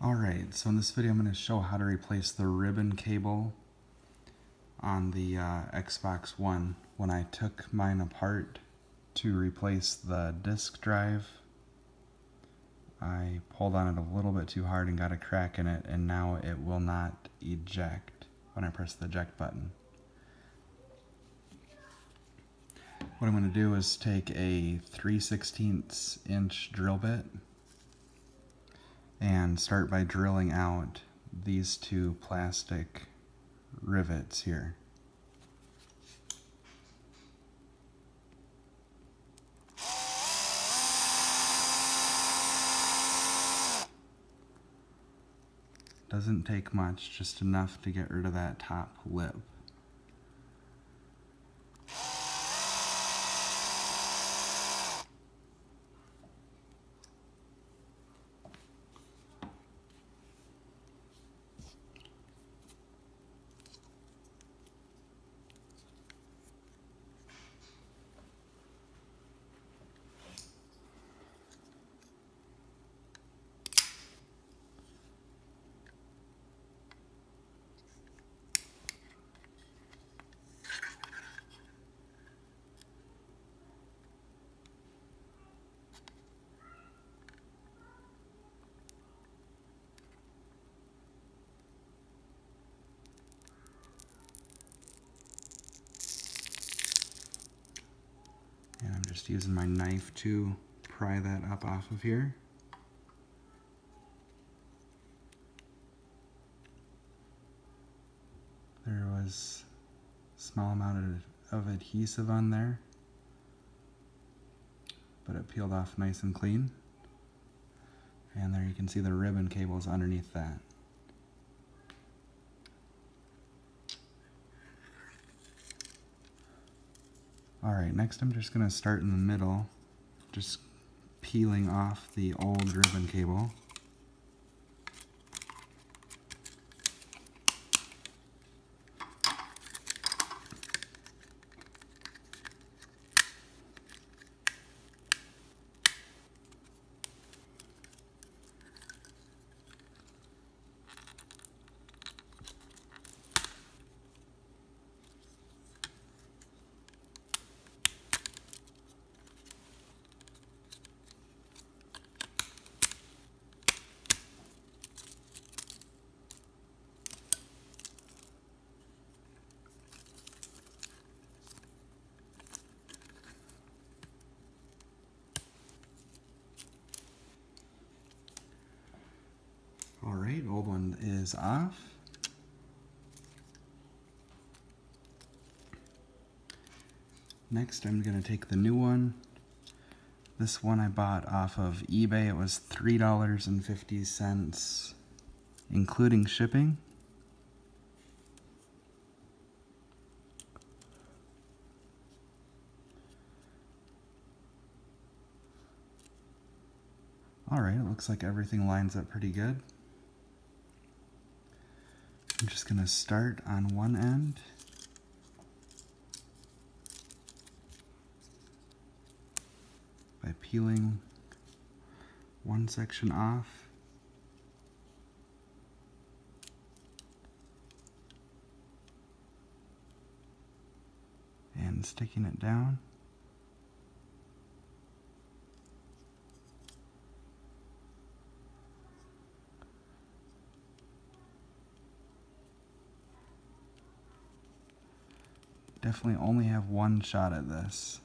Alright, so in this video I'm going to show how to replace the ribbon cable on the Xbox One. When I took mine apart to replace the disk drive, I pulled on it a little bit too hard and got a crack in it, and now it will not eject when I press the eject button. What I'm going to do is take a 3/16 inch drill bit and start by drilling out these two plastic rivets here. Doesn't take much, just enough to get rid of that top lip. And I'm just using my knife to pry that up off of here. There was a small amount of adhesive on there, but it peeled off nice and clean. And there you can see the ribbon cables underneath that. Alright, next I'm just going to start in the middle, just peeling off the old ribbon cable. Alright, old one is off. Next I'm going to take the new one. This one I bought off of eBay. It was $3.50 including shipping. Alright, it looks like everything lines up pretty good. I'm just going to start on one end. By peeling one section off. And sticking it down. Definitely only have one shot at this.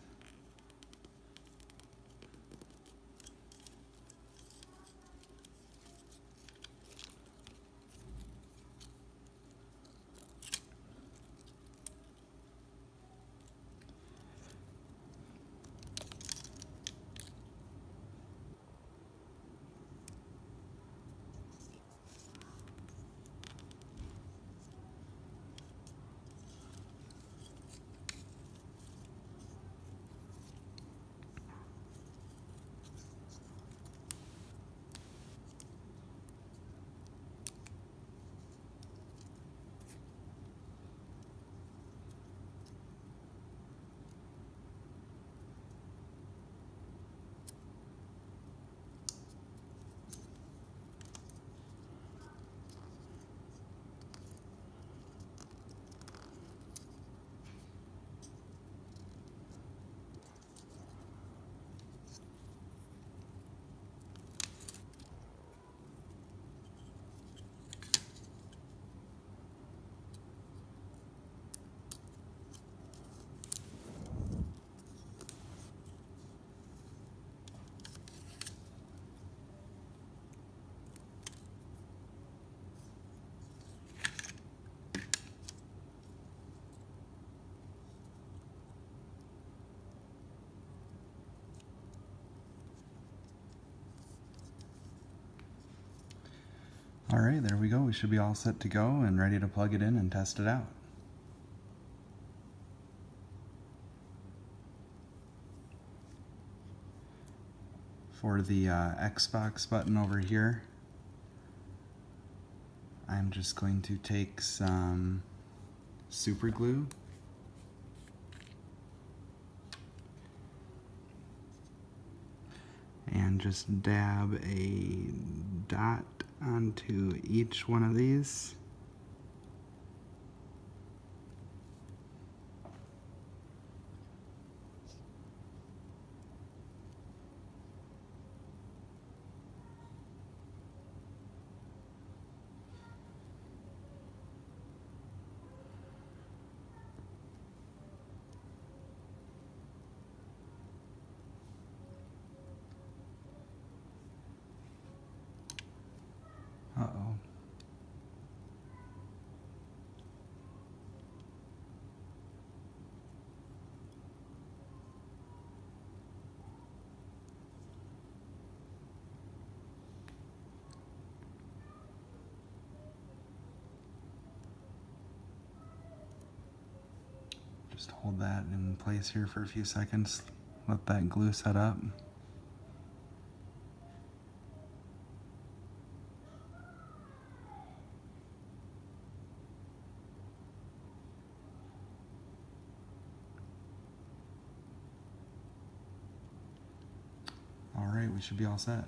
Alright, there we go. We should be all set to go and ready to plug it in and test it out. For the Xbox button over here, I'm just going to take some super glue and just dab a dot onto each one of these. Uh-oh. Just hold that in place here for a few seconds. Let that glue set up. Alright, we should be all set.